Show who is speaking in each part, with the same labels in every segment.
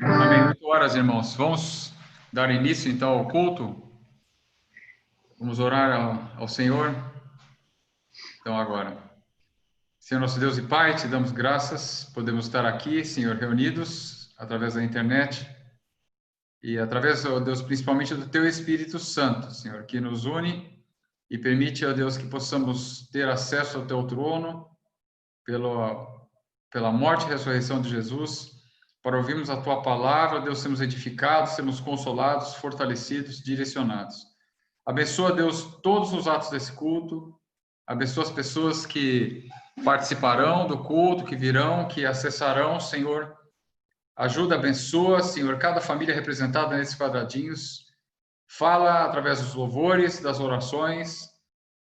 Speaker 1: Amém. 8 horas, irmãos. Vamos dar início, então, ao culto. Vamos orar ao Senhor. Então, agora. Senhor, nosso Deus e Pai, te damos graças. Podemos estar aqui, Senhor, reunidos através da internet e através, ó Deus, principalmente do Teu Espírito Santo, Senhor, que nos une e permite, ó Deus, que possamos ter acesso ao Teu trono pela morte e ressurreição de Jesus, para ouvirmos a Tua palavra, Deus, sermos edificados, sermos consolados, fortalecidos, direcionados. Abençoa, Deus, todos os atos desse culto, abençoa as pessoas que participarão do culto, que virão, que acessarão, Senhor. Ajuda, abençoa, Senhor, cada família representada nesses quadradinhos. Fala através dos louvores, das orações,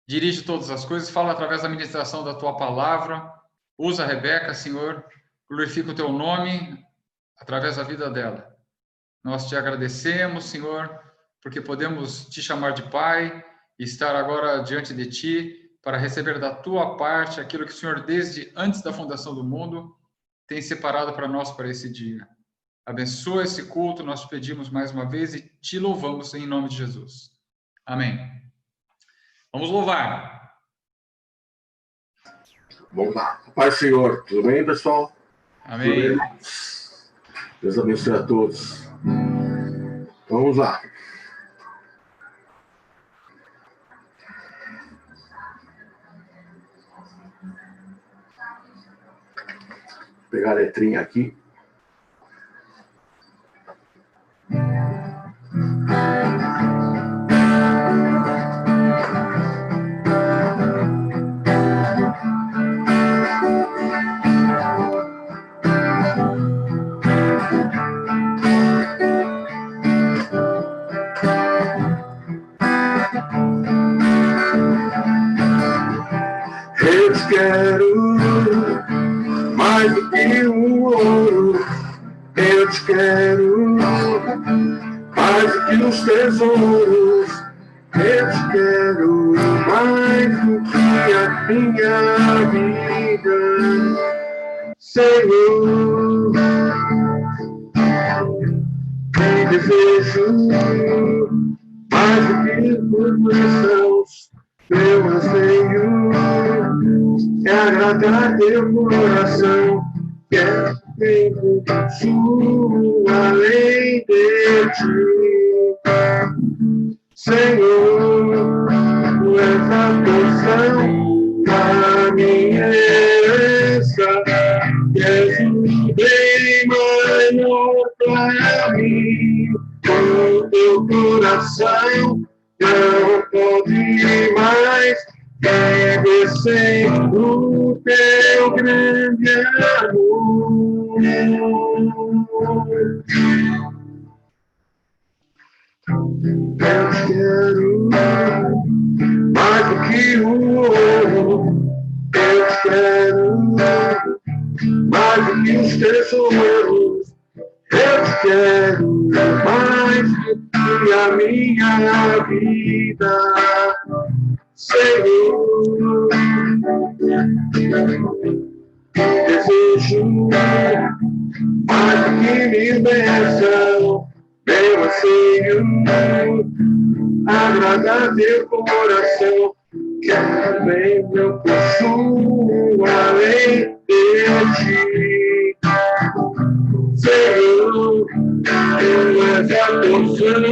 Speaker 1: dirige todas as coisas, fala através da ministração da Tua palavra. Usa a Rebeca, Senhor, glorifica o Teu nome através da vida dela. Nós te agradecemos, Senhor, porque podemos te chamar de Pai e estar agora diante de Ti para receber da Tua parte aquilo que o Senhor, desde antes da fundação do mundo, tem separado para nós para esse dia. Abençoa esse culto, nós pedimos mais uma vez e te louvamos em nome de Jesus. Amém. Vamos louvar.
Speaker 2: Vamos lá. Pai, Senhor, tudo bem, pessoal?
Speaker 1: Amém.
Speaker 2: Tudo bem? Deus abençoe a todos. Vamos lá. Vou pegar a letrinha aqui. Eu te quero mais do que o ouro. Eu te quero mais do que os tesouros. Eu te quero mais do que a minha vida, Senhor. Tem desejo mais do que murmurações. Meu anseio é agradar teu coração, que é tempo sua além de ti. Senhor, tu és a porção da minha herança, que és o bem maior para mim. O teu coração não pode mais viver sem o teu grande amor. Eu te quero mais do que o ouro. Eu te quero mais do que os tesouros. Eu te quero mais do que a minha vida, Senhor. Desejo mais do que me bênção, meu anseio agradar teu coração, que também eu possuo além de ti. Senhor, tu és a porção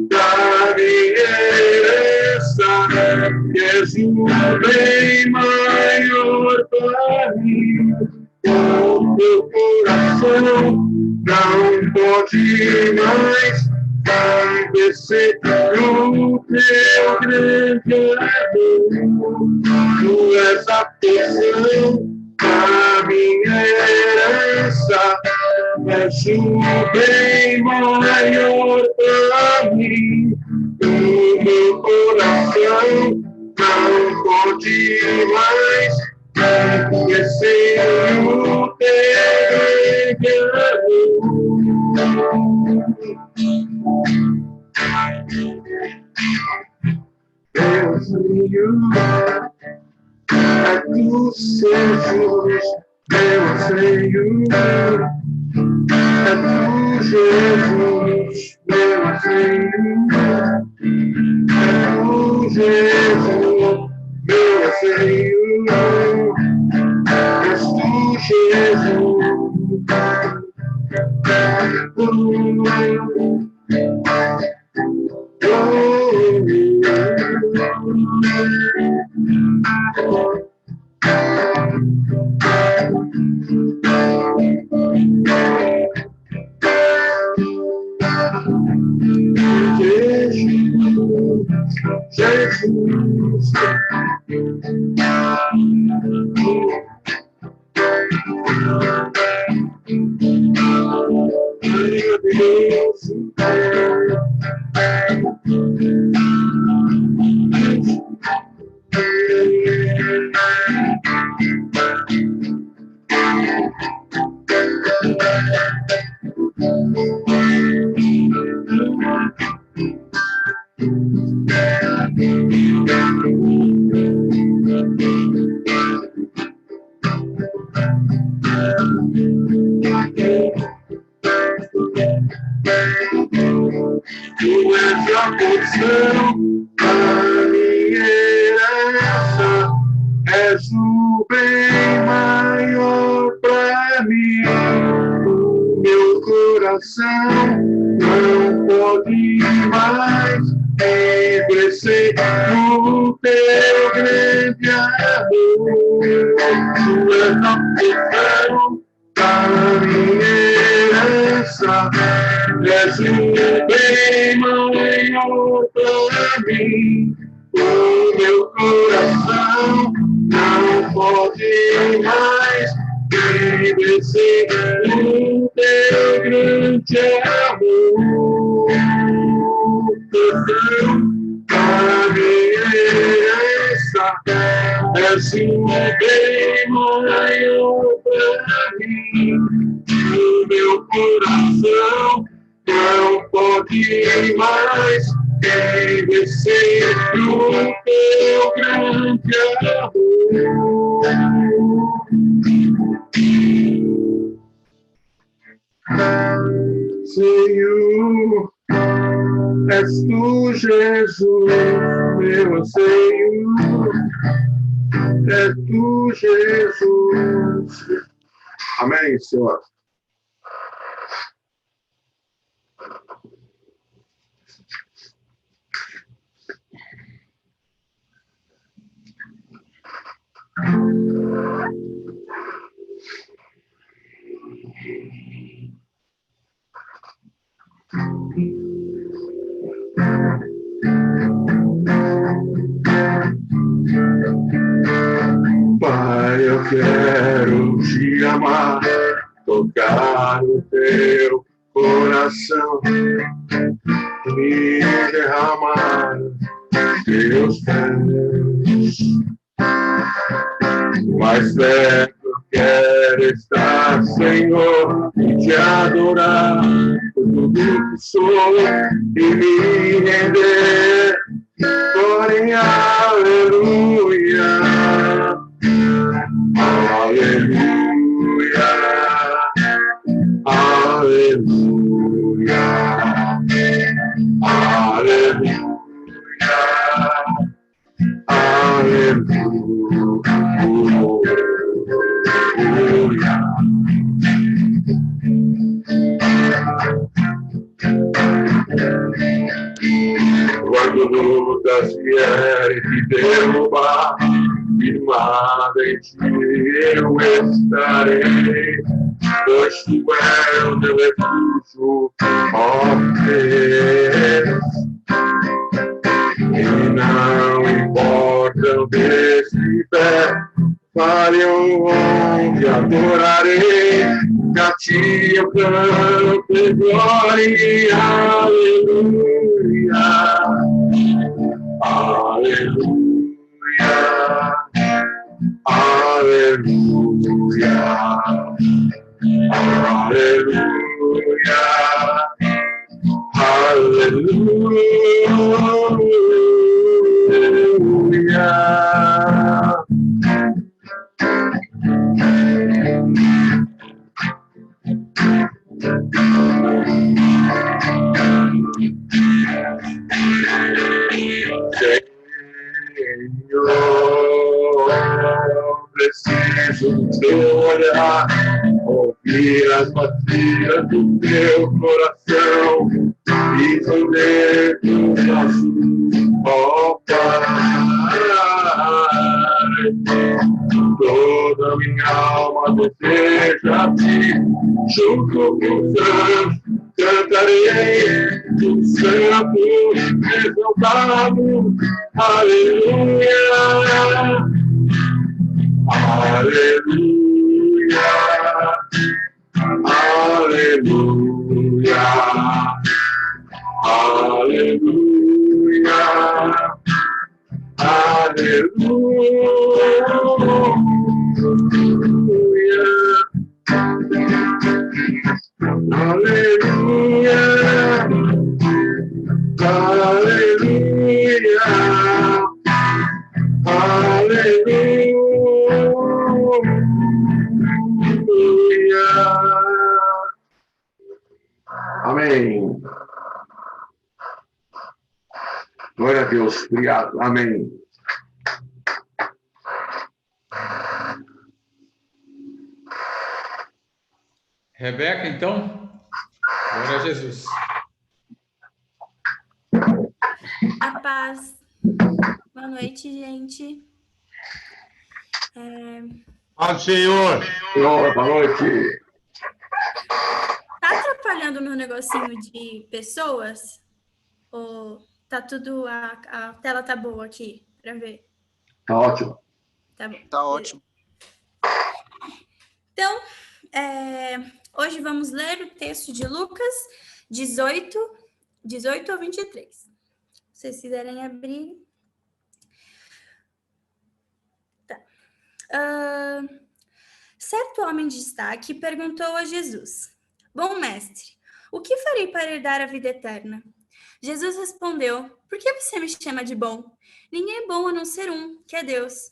Speaker 2: da minha herança, que és o bem maior para mim. O teu coração não pode mais viver sem o teu grande amor. Tu és a porção da minha herança, és o bem maior para mim. O meu coração não pode mais viver sem o teu grande amor. Deus meu, é tu sejas, meu anseio, é tu Jesus, meu Senhor. És tu, Jesus, meu Senhor. És tu, Jesus. Jesus, tu és a porção da minha herança, és o bem maior para mim. O meu coração não pode mais envelhecer no teu grande amor. Tu és a porção da minha herança, és o bem maior para mim. O meu coração não pode mais envelhecer no teu grande amor. A minha herança, és o bem maior para mim. O meu coração não pode mais envelhecer no teu grande amor. Senhor, és tu, Jesus, meu Senhor. És tu, Jesus. Amém, Senhor. Pai, eu quero te amar, tocar o teu coração, me derramar teus pés. Mais perto quero estar, Senhor, e te adorar por tudo que sou e me render. Glória, aleluia, aleluia, aleluia, aleluia, aleluia. Quando lutas vierem te derrubar, firmada em ti eu estarei, pois tu és o meu refúgio, ó Deus. E não importa onde estiver, fale onde adorarei, a ti eu canto glória, aleluia, aleluia, aleluia, aleluia, aleluia. Preciso do teu olhar, ouvir as batidas do teu coração e poder dos nossos, ó Pai. Toda minha alma deseja a ti, junto com os anjos cantarei o santo exaltado. Aleluia, aleluia, aleluia, aleluia, aleluia, aleluia, aleluia. Amém. Glória a Deus. Obrigado. Amém.
Speaker 1: Rebeca, então. Glória a Jesus.
Speaker 3: A paz. Boa noite, gente.
Speaker 2: Paz, Senhor. Senhor, boa noite.
Speaker 3: Tá atrapalhando o meu negocinho de pessoas? Ou tá tudo... A tela tá boa aqui para ver?
Speaker 2: Tá ótimo.
Speaker 3: Tá bom.
Speaker 4: Tá ótimo.
Speaker 3: Então, hoje vamos ler o texto de Lucas 18 ao 23. Se vocês quiserem abrir. Tá. Certo homem de destaque perguntou a Jesus: Bom mestre, o que farei para herdar a vida eterna? Jesus respondeu: Por que você me chama de bom? Ninguém é bom a não ser um, que é Deus.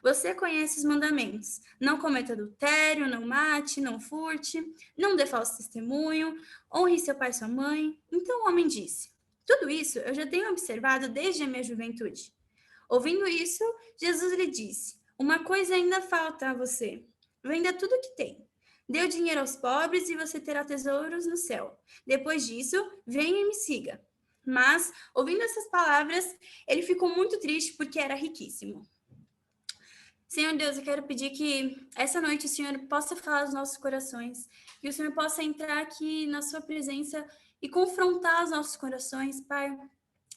Speaker 3: Você conhece os mandamentos: não cometa adultério, não mate, não furte, não dê falso testemunho, honre seu pai e sua mãe. Então o homem disse: Tudo isso eu já tenho observado desde a minha juventude. Ouvindo isso, Jesus lhe disse: Uma coisa ainda falta a você. Venda tudo o que tem. Dê o dinheiro aos pobres e você terá tesouros no céu. Depois disso, venha e me siga. Mas, ouvindo essas palavras, ele ficou muito triste porque era riquíssimo. Senhor Deus, eu quero pedir que essa noite o Senhor possa falar aos nossos corações, que o Senhor possa entrar aqui na sua presença e confrontar os nossos corações, Pai.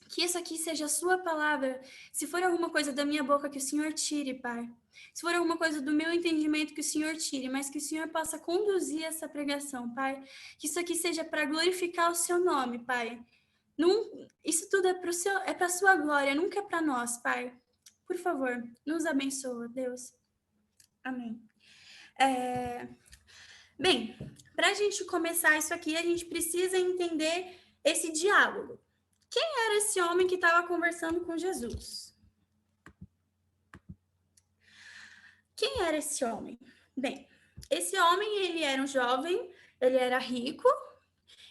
Speaker 3: Que isso aqui seja a sua palavra. Se for alguma coisa da minha boca, que o Senhor tire, Pai. Se for alguma coisa do meu entendimento, que o Senhor tire, mas que o Senhor possa conduzir essa pregação, Pai. Que isso aqui seja para glorificar o seu nome, Pai. Isso tudo é para a sua glória, nunca é para nós, Pai. Por favor, nos abençoa, Deus. Amém. Bem, para a gente começar isso aqui, a gente precisa entender esse diálogo. Quem era esse homem que estava conversando com Jesus? Quem era esse homem? Bem, esse homem, ele era um jovem, ele era rico,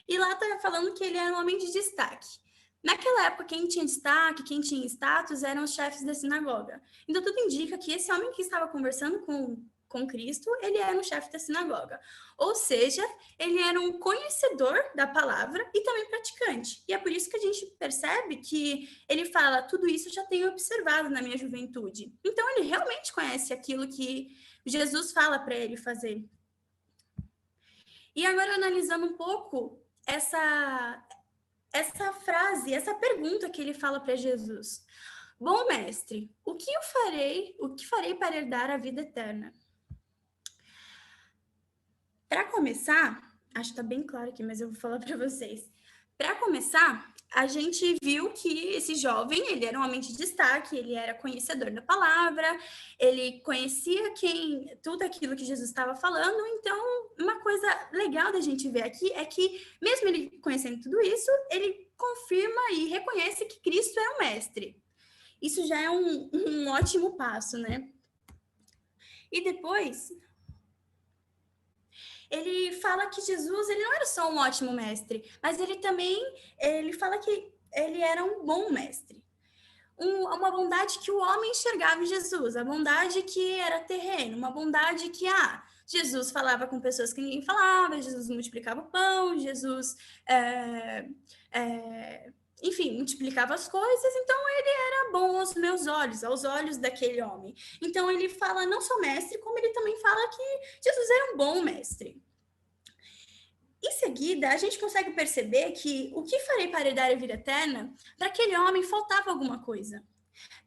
Speaker 3: e lá está falando que ele era um homem de destaque. Naquela época, quem tinha destaque, quem tinha status, eram os chefes da sinagoga. Então, tudo indica que esse homem que estava conversando com Cristo, ele era um chefe da sinagoga. Ou seja, ele era um conhecedor da palavra e também praticante. E é por isso que a gente percebe que ele fala: tudo isso eu já tenho observado na minha juventude. Então, ele realmente conhece aquilo que Jesus fala para ele fazer. E agora, analisando um pouco essa frase, essa pergunta que ele fala para Jesus: Bom mestre, o que farei para herdar a vida eterna? Para começar, acho que está bem claro aqui, mas eu vou falar para vocês. Para começar, a gente viu que esse jovem, ele era um homem de destaque, ele era conhecedor da palavra, ele conhecia tudo aquilo que Jesus estava falando. Então, uma coisa legal da gente ver aqui é que, mesmo ele conhecendo tudo isso, ele confirma e reconhece que Cristo é o mestre. Isso já é um ótimo passo, né? E depois, ele fala que Jesus, ele não era só um ótimo mestre, mas ele fala que ele era um bom mestre. uma bondade que o homem enxergava em Jesus, a bondade que era terreno, uma bondade que, Jesus falava com pessoas que ninguém falava, Jesus multiplicava o pão, Jesus, enfim, multiplicava as coisas, então ele era bom aos meus olhos, aos olhos daquele homem. Então ele fala não só mestre, como ele também fala que Jesus era um bom mestre. Em seguida, a gente consegue perceber que o que farei para herdar a vida eterna, para aquele homem faltava alguma coisa.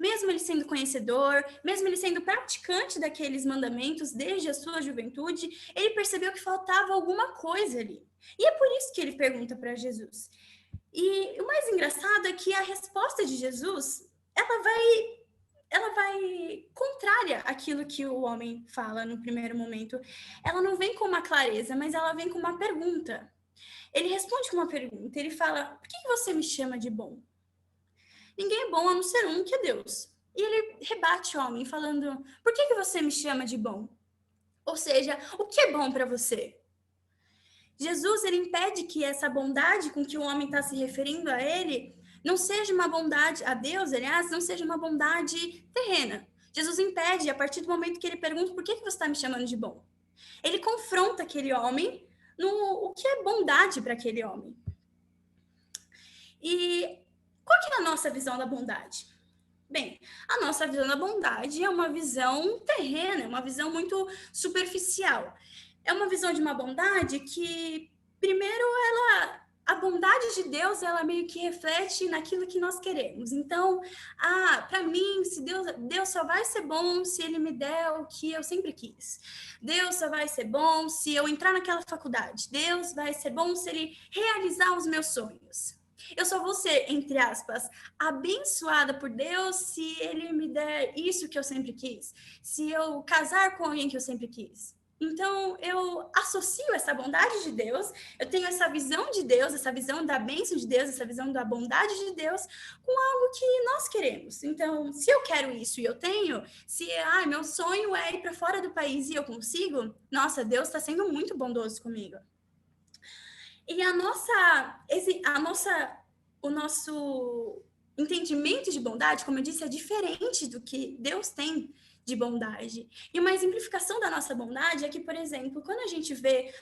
Speaker 3: Mesmo ele sendo conhecedor, mesmo ele sendo praticante daqueles mandamentos desde a sua juventude, ele percebeu que faltava alguma coisa ali. E é por isso que ele pergunta para Jesus. E o mais engraçado é que a resposta de Jesus, ela vai contrária àquilo que o homem fala no primeiro momento. Ela não vem com uma clareza, mas ela vem com uma pergunta. Ele responde com uma pergunta, ele fala, por que você me chama de bom? Ninguém é bom a não ser um, que é Deus. E ele rebate o homem, falando, por que você me chama de bom? Ou seja, o que é bom para você? Jesus, ele impede que essa bondade com que o homem está se referindo a ele não seja uma bondade, a Deus, aliás, não seja uma bondade terrena. Jesus impede, a partir do momento que ele pergunta, por que você está me chamando de bom? Ele confronta aquele homem no o que é bondade para aquele homem. E qual que é a nossa visão da bondade? Bem, a nossa visão da bondade é uma visão terrena, é uma visão muito superficial. É uma visão de uma bondade que, primeiro, a bondade de Deus, ela meio que reflete naquilo que nós queremos. Então, para mim, se Deus só vai ser bom se ele me der o que eu sempre quis. Deus só vai ser bom se eu entrar naquela faculdade. Deus vai ser bom se ele realizar os meus sonhos. Eu só vou ser, entre aspas, abençoada por Deus se ele me der isso que eu sempre quis. Se eu casar com alguém que eu sempre quis. Então, eu associo essa bondade de Deus, eu tenho essa visão de Deus, essa visão da bênção de Deus, essa visão da bondade de Deus com algo que nós queremos. Então, se eu quero isso e eu tenho, se meu sonho é ir para fora do país e eu consigo, nossa, Deus está sendo muito bondoso comigo. E o nosso entendimento de bondade, como eu disse, é diferente do que Deus tem de bondade. E uma exemplificação da nossa bondade é que, por exemplo, quando a gente vê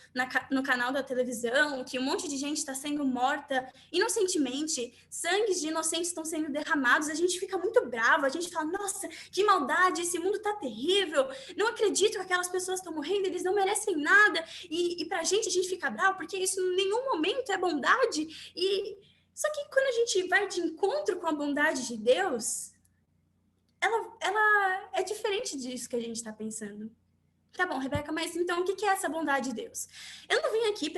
Speaker 3: no canal da televisão que um monte de gente está sendo morta inocentemente, sangues de inocentes estão sendo derramados, a gente fica muito bravo, a gente fala, nossa, que maldade, esse mundo está terrível, não acredito que aquelas pessoas estão morrendo, eles não merecem nada, e pra gente a gente fica bravo, porque isso em nenhum momento é bondade, só que quando a gente vai de encontro com a bondade de Deus, ela é diferente disso que a gente está pensando. Tá bom, Rebeca, mas então o que é essa bondade de Deus? Eu não vim aqui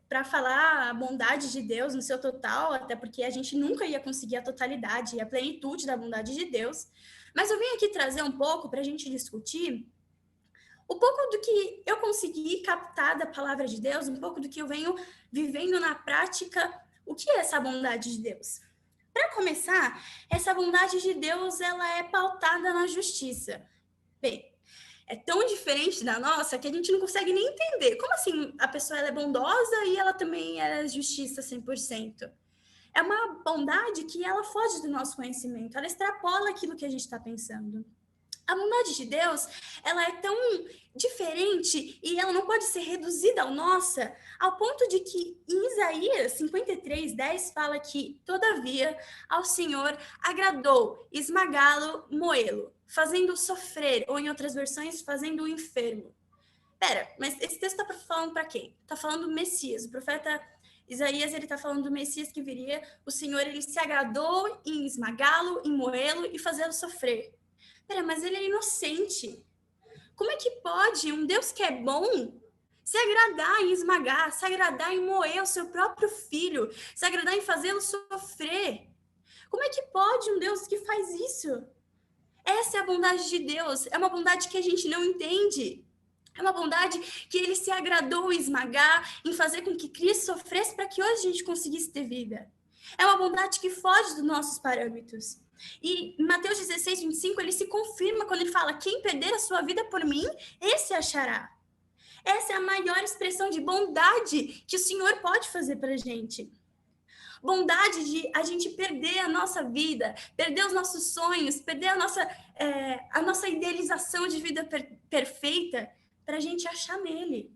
Speaker 3: para falar a bondade de Deus no seu total, até porque a gente nunca ia conseguir a totalidade e a plenitude da bondade de Deus, mas eu vim aqui trazer um pouco para a gente discutir um pouco do que eu consegui captar da palavra de Deus, um pouco do que eu venho vivendo na prática. O que é essa bondade de Deus? Para começar, essa bondade de Deus, ela é pautada na justiça. Bem, é tão diferente da nossa que a gente não consegue nem entender. Como assim a pessoa ela é bondosa e ela também é justiça 100%? É uma bondade que ela foge do nosso conhecimento, ela extrapola aquilo que a gente está pensando. A bondade de Deus, ela é tão diferente e ela não pode ser reduzida ao nossa, ao ponto de que em Isaías 53:10 fala que, todavia, ao Senhor agradou esmagá-lo, moê-lo, fazendo sofrer, ou em outras versões, fazendo o enfermo. Pera, mas esse texto está falando para quem? Está falando do Messias, o profeta Isaías, ele está falando do Messias que viria, o Senhor, ele se agradou em esmagá-lo, em moê-lo e fazê-lo sofrer. Pera, mas ele é inocente. Como é que pode um Deus que é bom se agradar em esmagar, se agradar em moer o seu próprio filho, se agradar em fazê-lo sofrer? Como é que pode um Deus que faz isso? Essa é a bondade de Deus. É uma bondade que a gente não entende. É uma bondade que ele se agradou em esmagar, em fazer com que Cristo sofresse para que hoje a gente conseguisse ter vida. É uma bondade que foge dos nossos parâmetros. E em Mateus 16:25, ele se confirma quando ele fala, quem perder a sua vida por mim, esse achará. Essa é a maior expressão de bondade que o Senhor pode fazer para a gente. Bondade de a gente perder a nossa vida, perder os nossos sonhos, perder a nossa idealização de vida perfeita para a gente achar nele.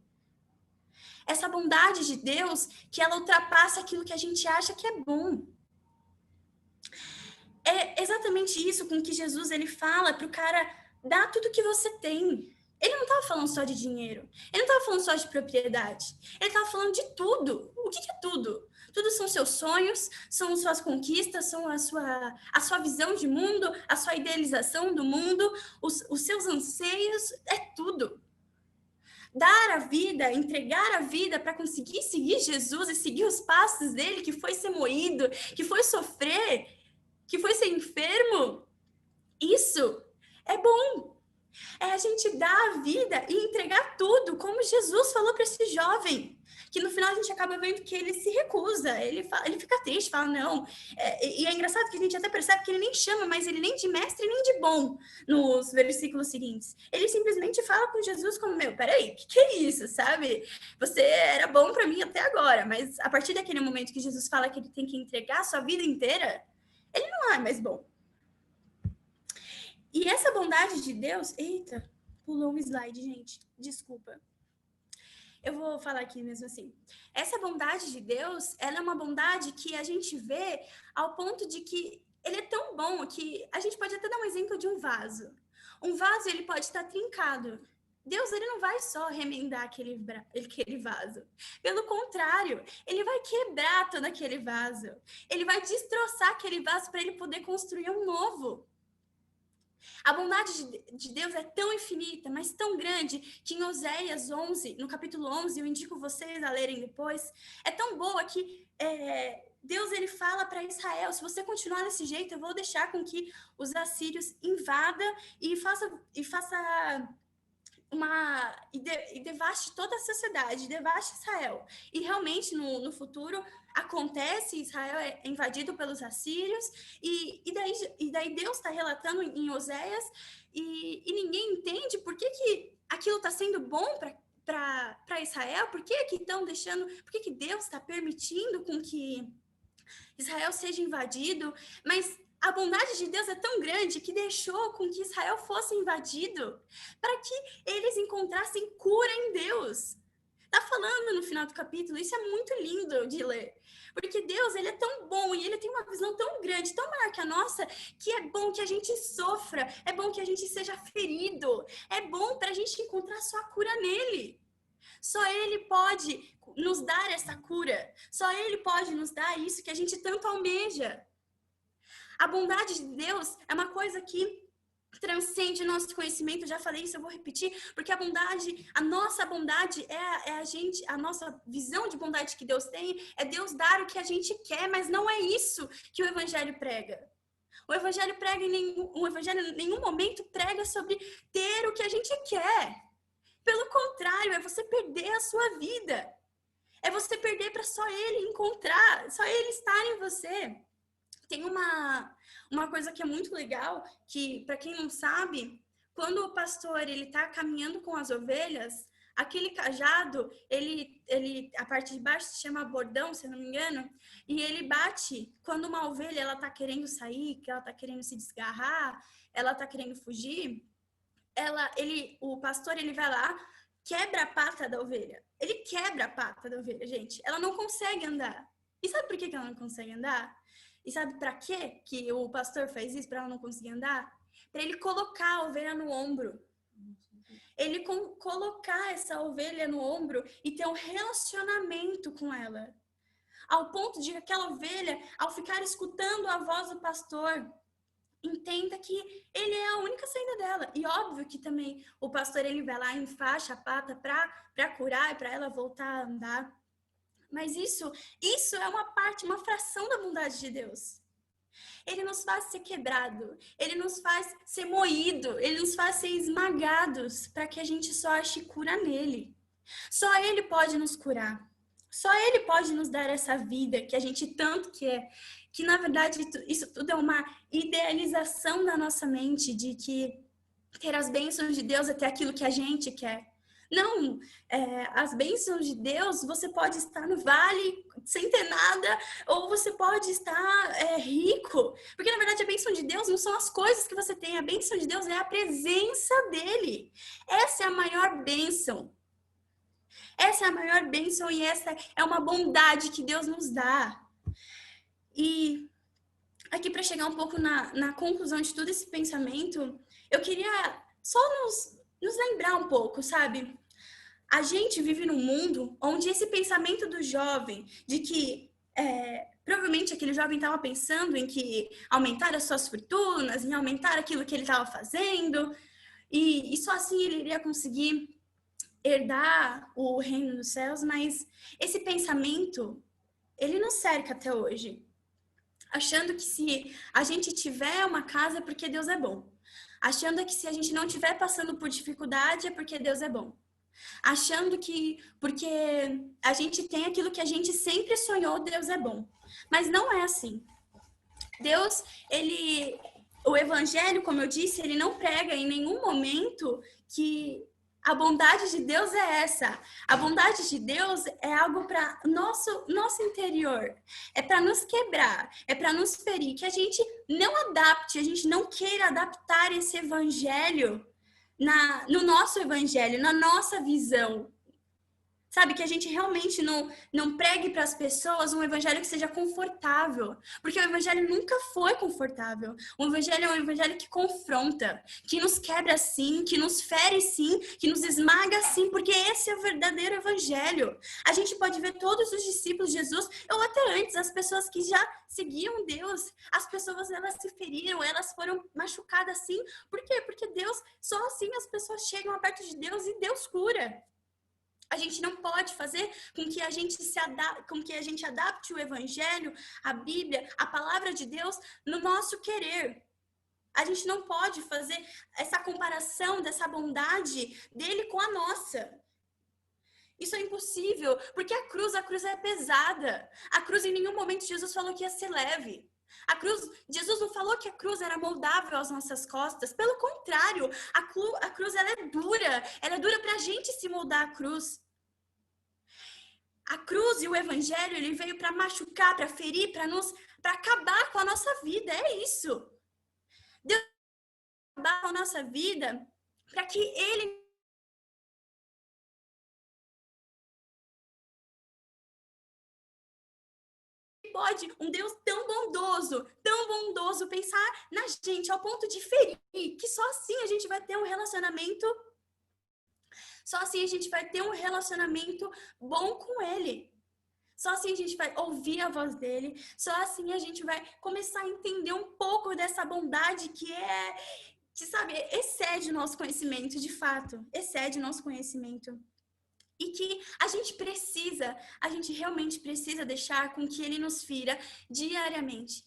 Speaker 3: Essa bondade de Deus que ela ultrapassa aquilo que a gente acha que é bom. É exatamente isso com que Jesus ele fala para o cara dar tudo que você tem. Ele não estava falando só de dinheiro. Ele não estava falando só de propriedade. Ele estava falando de tudo. O que é tudo? Tudo são seus sonhos, são suas conquistas, são a sua visão de mundo, a sua idealização do mundo, os seus anseios, é tudo. Dar a vida, entregar a vida para conseguir seguir Jesus e seguir os passos dele, que foi ser moído, que foi sofrer, que foi ser enfermo, isso é bom. É a gente dar a vida e entregar tudo, como Jesus falou para esse jovem, que no final a gente acaba vendo que ele se recusa, ele fica triste, fala não. E é engraçado que a gente até percebe que ele nem chama mais ele nem de mestre, nem de bom, nos versículos seguintes. Ele simplesmente fala com Jesus como, peraí, que é isso, sabe? Você era bom para mim até agora, mas a partir daquele momento que Jesus fala que ele tem que entregar a sua vida inteira, ele não é mais bom. E essa bondade de Deus... Eita, pulou um slide, gente. Desculpa. Eu vou falar aqui mesmo assim. Essa bondade de Deus, ela é uma bondade que a gente vê ao ponto de que ele é tão bom que a gente pode até dar um exemplo de um vaso. Um vaso, ele pode estar trincado. Deus, ele não vai só remendar aquele vaso. Pelo contrário, ele vai quebrar todo aquele vaso. Ele vai destroçar aquele vaso para ele poder construir um novo. A bondade de Deus é tão infinita, mas tão grande, que em Oséias 11, no capítulo 11, eu indico vocês a lerem depois, é tão boa que Deus ele fala para Israel, se você continuar desse jeito, eu vou deixar com que os assírios invadam e devaste toda a sociedade, devaste Israel. E realmente, no futuro, acontece, Israel é invadido pelos assírios, e daí Deus está relatando em Oséias, e ninguém entende por que aquilo está sendo bom para Israel, por que Deus está permitindo com que Israel seja invadido, mas a bondade de Deus é tão grande que deixou com que Israel fosse invadido para que eles encontrassem cura em Deus. Está falando no final do capítulo, isso é muito lindo de ler. Porque Deus, ele é tão bom e ele tem uma visão tão grande, tão maior que a nossa, que é bom que a gente sofra, é bom que a gente seja ferido, é bom para a gente encontrar sua cura nele. Só ele pode nos dar essa cura, só ele pode nos dar isso que a gente tanto almeja. A bondade de Deus é uma coisa que transcende o nosso conhecimento, já falei isso, eu vou repetir, porque a nossa bondade a nossa visão de bondade que Deus tem, é Deus dar o que a gente quer, mas não é isso que o Evangelho prega. O Evangelho em nenhum momento prega sobre ter o que a gente quer. Pelo contrário, é você perder a sua vida. É você perder para só Ele encontrar, só Ele estar em você. Tem uma coisa que é muito legal, que, para quem não sabe, quando o pastor ele está caminhando com as ovelhas, aquele cajado, a parte de baixo se chama bordão, se eu não me engano, e ele bate quando uma ovelha ela está querendo sair, que ela está querendo se desgarrar, ela está querendo fugir, o pastor ele vai lá, quebra a pata da ovelha. Ele quebra a pata da ovelha, gente. Ela não consegue andar. E sabe por que ela não consegue andar? E sabe para quê que o pastor faz isso, para ela não conseguir andar? Para ele colocar a ovelha no ombro. Ele colocar essa ovelha no ombro e ter um relacionamento com ela. Ao ponto de que aquela ovelha, ao ficar escutando a voz do pastor, entenda que ele é a única saída dela. E óbvio que também o pastor ele vai lá e enfaixa a pata para curar e para ela voltar a andar. Mas isso é uma fração da bondade de Deus. Ele nos faz ser quebrado, ele nos faz ser moído, ele nos faz ser esmagados para que a gente só ache cura nele. Só ele pode nos curar. Só ele pode nos dar essa vida que a gente tanto quer. Que, na verdade, isso tudo é uma idealização da nossa mente de que ter as bênçãos de Deus é ter aquilo que a gente quer. Não, as bênçãos de Deus, você pode estar no vale sem ter nada, ou você pode estar rico. Porque, na verdade, a bênção de Deus não são as coisas que você tem. A bênção de Deus é a presença dele. Essa é a maior bênção. Essa é a maior bênção e essa é uma bondade que Deus nos dá. E aqui, para chegar um pouco na conclusão de todo esse pensamento, eu queria só nos lembrar um pouco, sabe? A gente vive num mundo onde esse pensamento do jovem, de que provavelmente aquele jovem estava pensando em que aumentar as suas fortunas, em aumentar aquilo que ele estava fazendo, e só assim ele iria conseguir herdar o reino dos céus, mas esse pensamento, ele nos cerca até hoje, achando que se a gente tiver uma casa é porque Deus é bom, achando que se a gente não estiver passando por dificuldade é porque Deus é bom, achando que porque a gente tem aquilo que a gente sempre sonhou, Deus é bom. Mas não é assim. Deus, o evangelho, como eu disse, ele não prega em nenhum momento que a bondade de Deus é essa. A bondade de Deus é algo para nosso interior. É para nos quebrar, é para nos ferir, que a gente não adapte, a gente não queira adaptar esse evangelho no nosso evangelho, na nossa visão. Sabe, que a gente realmente não pregue para as pessoas um evangelho que seja confortável. Porque o evangelho nunca foi confortável. O evangelho é um evangelho que confronta, que nos quebra sim, que nos fere sim, que nos esmaga sim, porque esse é o verdadeiro evangelho. A gente pode ver todos os discípulos de Jesus, ou até antes, as pessoas que já seguiam Deus, as pessoas, elas se feriram, elas foram machucadas sim. Por quê? Porque Deus, só assim as pessoas chegam perto de Deus e Deus cura. A gente não pode fazer com que a gente adapte o evangelho, a Bíblia, a palavra de Deus no nosso querer. A gente não pode fazer essa comparação dessa bondade dele com a nossa. Isso é impossível, porque a cruz é pesada. A cruz, em nenhum momento, Jesus falou que ia ser leve. Jesus não falou que a cruz era moldável às nossas costas. Pelo contrário, a cruz ela é dura para a gente se moldar à cruz. A cruz e o evangelho, ele veio para machucar, para ferir, para acabar com a nossa vida. É isso. Deus acabar com a nossa vida para que ele pode, um Deus tão bondoso pensar na gente ao ponto de ferir, que só assim a gente vai ter um relacionamento, só assim a gente vai ter um relacionamento bom com ele. Só assim a gente vai ouvir a voz dele, só assim a gente vai começar a entender um pouco dessa bondade que sabe, excede o nosso conhecimento, de fato, excede o nosso conhecimento. E que a gente realmente precisa deixar com que ele nos fira diariamente.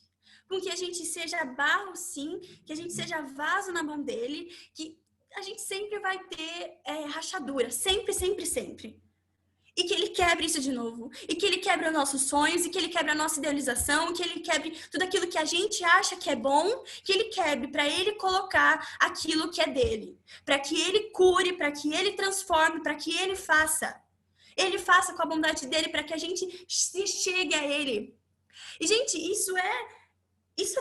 Speaker 3: Com que a gente seja barro, sim, que a gente seja vaso na mão dele, que a gente sempre vai ter rachadura, sempre, sempre, sempre. E que ele quebre isso de novo. E que ele quebre os nossos sonhos, e que ele quebre a nossa idealização, que ele quebre tudo aquilo que a gente acha que é bom, que ele quebre para ele colocar aquilo que é dele. Para que ele cure, para que ele transforme, para que ele faça. Ele faça com a bondade dele, para que a gente se chegue a ele. E, gente, isso é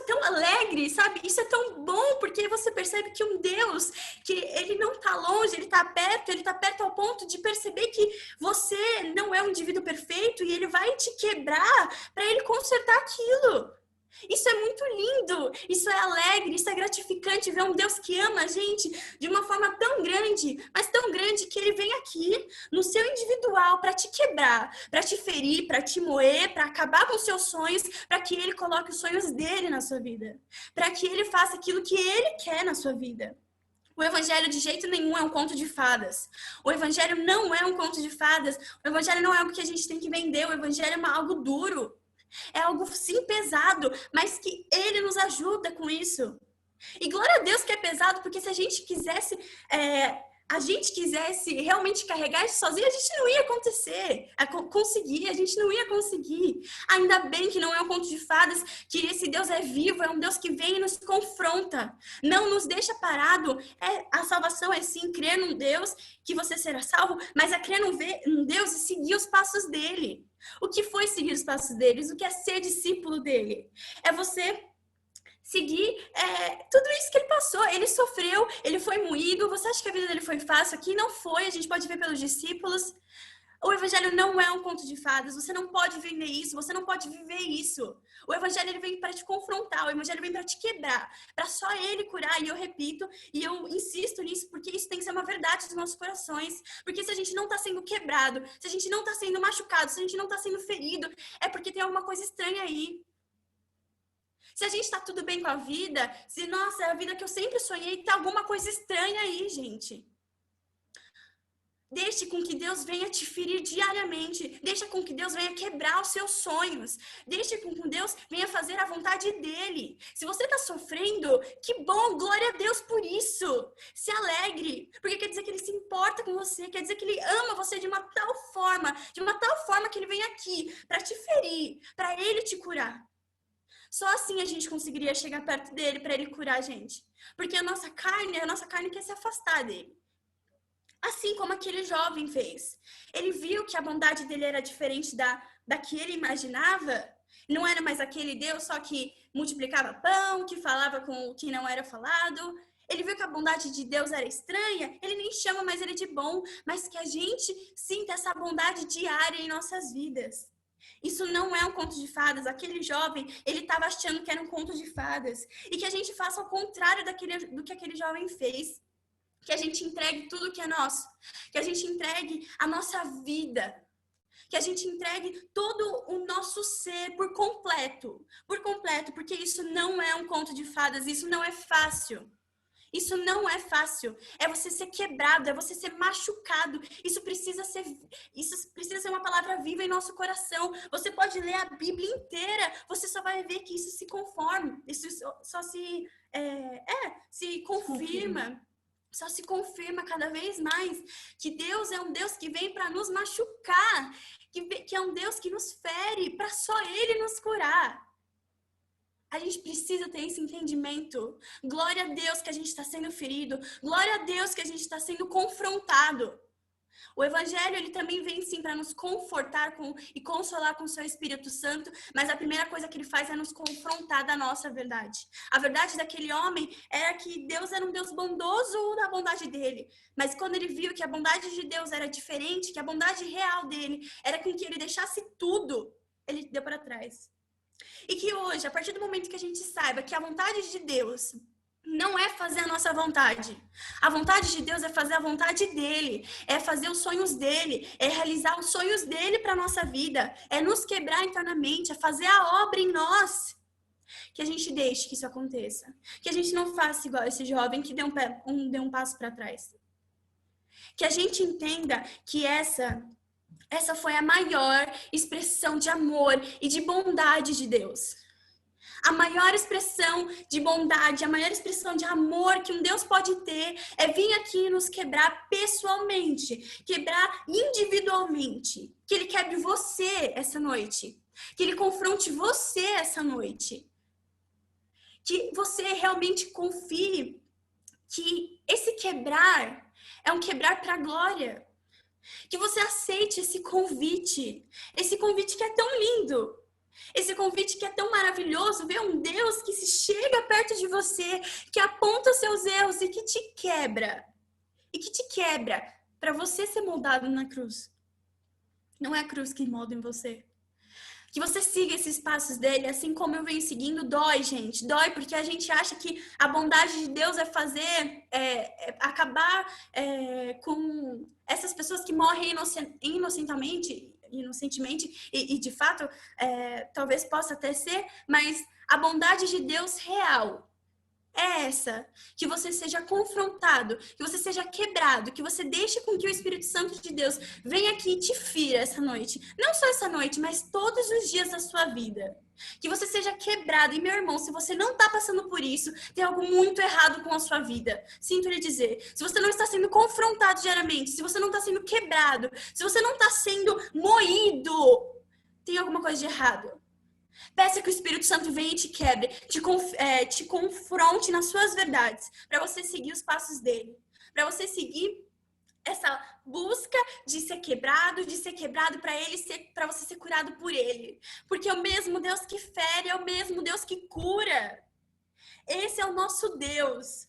Speaker 3: tão alegre, sabe? Isso é tão bom, porque você percebe que um Deus, que ele não tá longe, ele tá perto ao ponto de perceber que você não é um indivíduo perfeito e ele vai te quebrar para ele consertar aquilo. Isso é muito lindo, isso é alegre, isso é gratificante ver um Deus que ama a gente de uma forma tão grande, mas tão grande que ele vem aqui no seu individual para te quebrar, para te ferir, para te moer, para acabar com os seus sonhos, para que ele coloque os sonhos dele na sua vida, para que ele faça aquilo que ele quer na sua vida. O evangelho de jeito nenhum é um conto de fadas. O evangelho não é um conto de fadas. O evangelho não é algo que a gente tem que vender. O evangelho é algo duro. É algo, sim, pesado, mas que ele nos ajuda com isso. E glória a Deus que é pesado, porque se a gente quisesse a gente quisesse realmente carregar isso sozinho, a gente não ia conseguir, a gente não ia conseguir. Ainda bem que não é um conto de fadas, que esse Deus é vivo, é um Deus que vem e nos confronta, não nos deixa parado. A salvação é sim crer num Deus que você será salvo, mas é crer num Deus e seguir os passos dele. O que foi seguir os passos deles? O que é ser discípulo dele? É você seguir tudo isso que ele passou. Ele sofreu, ele foi moído. Você acha que a vida dele foi fácil? Aqui não foi, a gente pode ver pelos discípulos. O evangelho não é um conto de fadas, você não pode vender isso, você não pode viver isso. O evangelho ele vem para te confrontar, o evangelho vem para te quebrar, para só ele curar. E eu repito, e eu insisto nisso, porque isso tem que ser uma verdade dos nossos corações. Porque se a gente não está sendo quebrado, se a gente não está sendo machucado, se a gente não está sendo ferido, é porque tem alguma coisa estranha aí. Se a gente está tudo bem com a vida, se, nossa, é a vida que eu sempre sonhei, tem alguma coisa estranha aí, gente. Deixe com que Deus venha te ferir diariamente. Deixe com que Deus venha quebrar os seus sonhos. Deixe com que Deus venha fazer a vontade dele. Se você está sofrendo, que bom, glória a Deus por isso. Se alegre, porque quer dizer que ele se importa com você, quer dizer que ele ama você de uma tal forma que ele vem aqui para te ferir, para ele te curar. Só assim a gente conseguiria chegar perto dele para ele curar a gente. Porque a nossa carne quer se afastar dele. Assim como aquele jovem fez. Ele viu que a bondade dele era diferente da que ele imaginava. Não era mais aquele Deus só que multiplicava pão, que falava com o que não era falado. Ele viu que a bondade de Deus era estranha. Ele nem chama mais ele de bom, mas que a gente sinta essa bondade diária em nossas vidas. Isso não é um conto de fadas. Aquele jovem, ele estava achando que era um conto de fadas. E que a gente faça ao contrário do que aquele jovem fez. Que a gente entregue tudo que é nosso. Que a gente entregue a nossa vida. Que a gente entregue todo o nosso ser por completo. Por completo, porque isso não é um conto de fadas. Isso não é fácil. Isso não é fácil. É você ser quebrado, é você ser machucado. Isso precisa ser uma palavra viva em nosso coração. Você pode ler a Bíblia inteira, você só vai ver que isso se conforma. Isso só se confirma. Só se confirma cada vez mais que Deus é um Deus que vem para nos machucar, que é um Deus que nos fere, para só Ele nos curar. A gente precisa ter esse entendimento. Glória a Deus que a gente está sendo ferido. Glória a Deus que a gente está sendo confrontado. O Evangelho, ele também vem, sim, para nos confortar e consolar com o seu Espírito Santo, mas a primeira coisa que ele faz é nos confrontar da nossa verdade. A verdade daquele homem era que Deus era um Deus bondoso da bondade dele, mas quando ele viu que a bondade de Deus era diferente, que a bondade real dele era com que ele deixasse tudo, ele deu para trás. E que hoje, a partir do momento que a gente saiba que a vontade de Deus não é fazer a nossa vontade. A vontade de Deus é fazer a vontade dele, é fazer os sonhos dele, é realizar os sonhos dele para a nossa vida, é nos quebrar internamente, é fazer a obra em nós. Que a gente deixe que isso aconteça. Que a gente não faça igual esse jovem que deu um passo para trás. Que a gente entenda que essa foi a maior expressão de amor e de bondade de Deus. A maior expressão de bondade, a maior expressão de amor que um Deus pode ter é vir aqui nos quebrar pessoalmente, quebrar individualmente. Que Ele quebre você essa noite. Que Ele confronte você essa noite. Que você realmente confie que esse quebrar é um quebrar para a glória. Que você aceite esse convite que é tão lindo, esse convite que é tão maravilhoso, ver um Deus que se chega perto de você, que aponta os seus erros e que te quebra para você ser moldado na cruz. Não é a cruz que molda em você. Que você siga esses passos dele, assim como eu venho seguindo. Dói, gente. Dói porque a gente acha que a bondade de Deus é fazer, acabar com essas pessoas que morrem inocentemente, e de fato, talvez possa até ser, mas a bondade de Deus real é essa, que você seja confrontado, que você seja quebrado, que você deixe com que o Espírito Santo de Deus venha aqui e te fira essa noite. Não só essa noite, mas todos os dias da sua vida. Que você seja quebrado. E, meu irmão, se você não está passando por isso, tem algo muito errado com a sua vida. Sinto lhe dizer. Se você não está sendo confrontado diariamente, se você não está sendo quebrado, se você não está sendo moído, tem alguma coisa de errado. Peça que o Espírito Santo venha e te quebre, te confronte nas suas verdades, para você seguir os passos dele, para você seguir essa busca de ser quebrado para ele, para você ser curado por ele. Porque é o mesmo Deus que fere, é o mesmo Deus que cura. Esse é o nosso Deus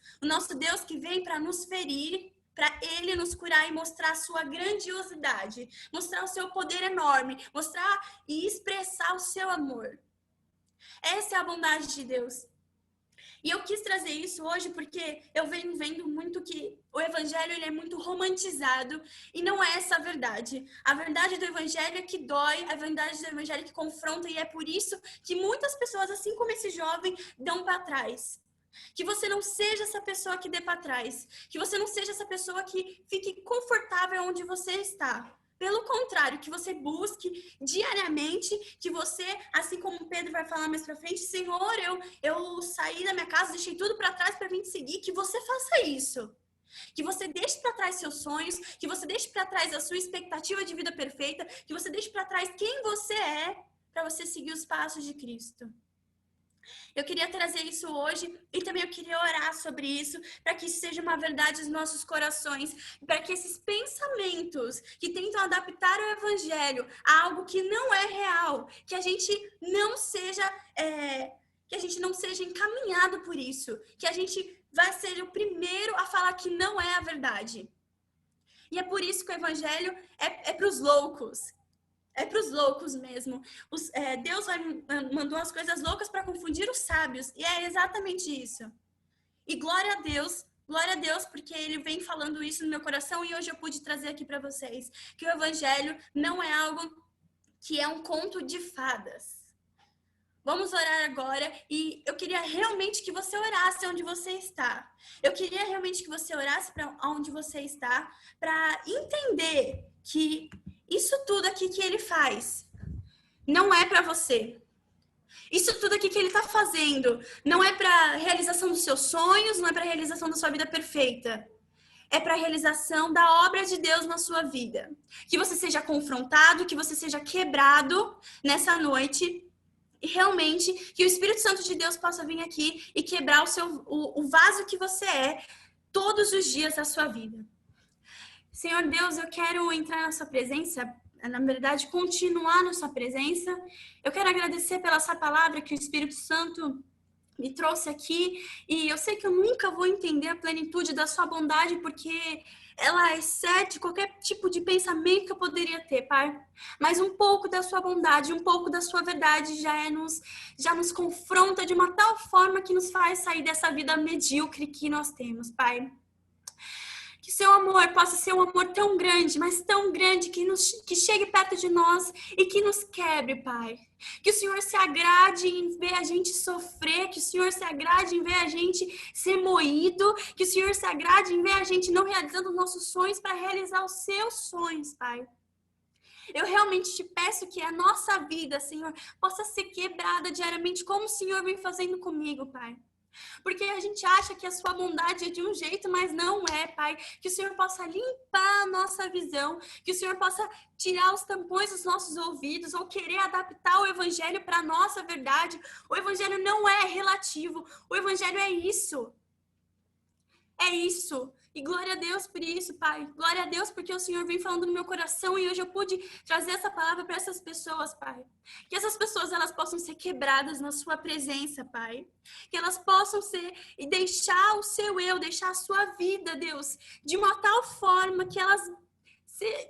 Speaker 3: que vem para nos ferir, para ele nos curar e mostrar a sua grandiosidade, mostrar o seu poder enorme, mostrar e expressar o seu amor. Essa é a bondade de Deus. E eu quis trazer isso hoje porque eu venho vendo muito que o evangelho ele é muito romantizado e não é essa a verdade. A verdade do evangelho é que dói, a verdade do evangelho é que confronta, e é por isso que muitas pessoas, assim como esse jovem, dão para trás. Que você não seja essa pessoa que dê para trás. Que você não seja essa pessoa que fique confortável onde você está. Pelo contrário, que você busque diariamente, que você, assim como Pedro vai falar mais pra frente, Senhor, eu saí da minha casa, deixei tudo para trás para vir te seguir, que você faça isso. Que você deixe para trás seus sonhos, que você deixe para trás a sua expectativa de vida perfeita, que você deixe para trás quem você é, para você seguir os passos de Cristo. Eu queria trazer isso hoje e também eu queria orar sobre isso, para que isso seja uma verdade nos nossos corações, para que esses pensamentos que tentam adaptar o evangelho a algo que não é real, que a gente não seja encaminhado por isso, que a gente vai ser o primeiro a falar que não é a verdade. E é por isso que o evangelho é para os loucos. É para os loucos mesmo. Deus mandou as coisas loucas para confundir os sábios. E é exatamente isso. E glória a Deus, porque ele vem falando isso no meu coração e hoje eu pude trazer aqui para vocês. Que o evangelho não é algo que é um conto de fadas. Vamos orar agora e eu queria realmente que você orasse onde você está. Eu queria realmente que você orasse para onde você está, para entender que isso tudo aqui que ele faz não é para você. Isso tudo aqui que ele está fazendo não é para realização dos seus sonhos, não é para realização da sua vida perfeita. É para a realização da obra de Deus na sua vida. Que você seja confrontado, que você seja quebrado nessa noite. E realmente que o Espírito Santo de Deus possa vir aqui e quebrar o vaso que você é todos os dias da sua vida. Senhor Deus, eu quero entrar na sua presença, na verdade, continuar na sua presença. Eu quero agradecer pela essa palavra que o Espírito Santo me trouxe aqui. E eu sei que eu nunca vou entender a plenitude da sua bondade, porque ela excede qualquer tipo de pensamento que eu poderia ter, Pai. Mas um pouco da sua bondade, um pouco da sua verdade já nos confronta de uma tal forma que nos faz sair dessa vida medíocre que nós temos, Pai. Que seu amor possa ser um amor tão grande, mas tão grande, que chegue perto de nós e que nos quebre, Pai. Que o Senhor se agrade em ver a gente sofrer, que o Senhor se agrade em ver a gente ser moído, que o Senhor se agrade em ver a gente não realizando os nossos sonhos para realizar os seus sonhos, Pai. Eu realmente te peço que a nossa vida, Senhor, possa ser quebrada diariamente, como o Senhor vem fazendo comigo, Pai. Porque a gente acha que a sua bondade é de um jeito, mas não é, Pai. Que o Senhor possa limpar a nossa visão, que o Senhor possa tirar os tampões dos nossos ouvidos ou querer adaptar o evangelho para a nossa verdade. O evangelho não é relativo, o evangelho é isso. É isso. E glória a Deus por isso, Pai. Glória a Deus porque o Senhor vem falando no meu coração e hoje eu pude trazer essa palavra para essas pessoas, Pai. Que essas pessoas elas possam ser quebradas na sua presença, Pai. Que elas possam ser e deixar o seu eu, deixar a sua vida, Deus, de uma tal forma que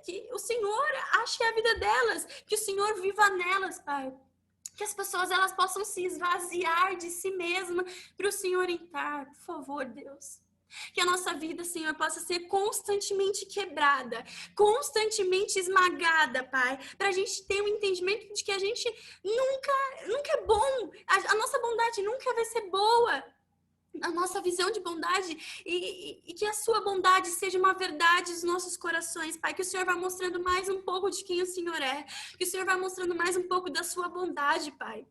Speaker 3: que o Senhor ache a vida delas, que o Senhor viva nelas, Pai. Que as pessoas elas possam se esvaziar de si mesma para o Senhor entrar, por favor, Deus. Que a nossa vida, Senhor, possa ser constantemente quebrada, constantemente esmagada, Pai, para a gente ter um entendimento de que a gente nunca é bom, a nossa bondade nunca vai ser boa. a nossa visão de bondade e que a sua bondade seja uma verdade nos nossos corações, Pai, que o Senhor vá mostrando mais um pouco de quem o Senhor é, que o Senhor vá mostrando mais um pouco da sua bondade, Pai.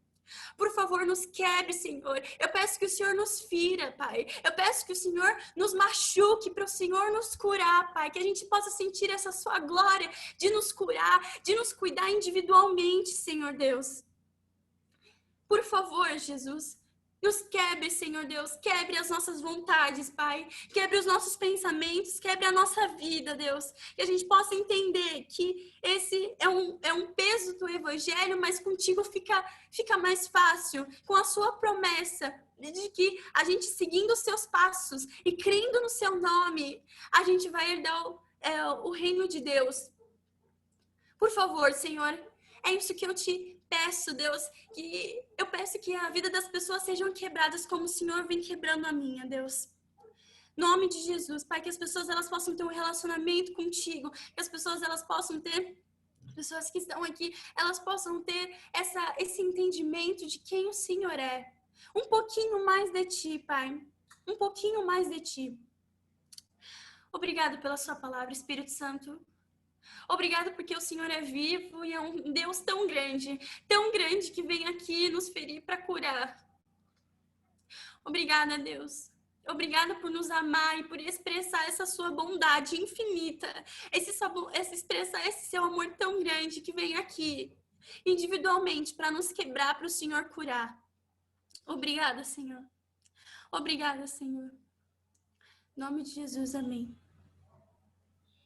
Speaker 3: Por favor, nos quebre, Senhor. Eu peço que o Senhor nos fira, Pai. Eu peço que o Senhor nos machuque para o Senhor nos curar, Pai. Que a gente possa sentir essa sua glória de nos curar, de nos cuidar individualmente, Senhor Deus. Por favor, Jesus, nos quebre, Senhor Deus. Quebre as nossas vontades, Pai. Quebre os nossos pensamentos. Quebre a nossa vida, Deus. Que a gente possa entender que esse é um peso do Evangelho, mas contigo fica mais fácil. Com a sua promessa de que a gente seguindo os seus passos e crendo no seu nome, a gente vai herdar o reino de Deus. Por favor, Senhor, é isso que eu te peço, Deus, que eu peço que a vida das pessoas sejam quebradas como o Senhor vem quebrando a minha, Deus. Nome de Jesus, Pai, que as pessoas elas possam ter um relacionamento contigo, que as pessoas elas possam ter, pessoas que estão aqui, elas possam ter esse entendimento de quem o Senhor é. Um pouquinho mais de ti, Pai. Um pouquinho mais de ti. Obrigado pela sua palavra, Espírito Santo. Obrigado porque o Senhor é vivo e é um Deus tão grande que vem aqui nos ferir para curar. Obrigada, Deus. Obrigada por nos amar e por expressar essa sua bondade infinita. Expressar esse seu amor tão grande que vem aqui, individualmente, para nos quebrar, para o Senhor curar. Obrigada, Senhor. Obrigada, Senhor. Em nome de Jesus, amém.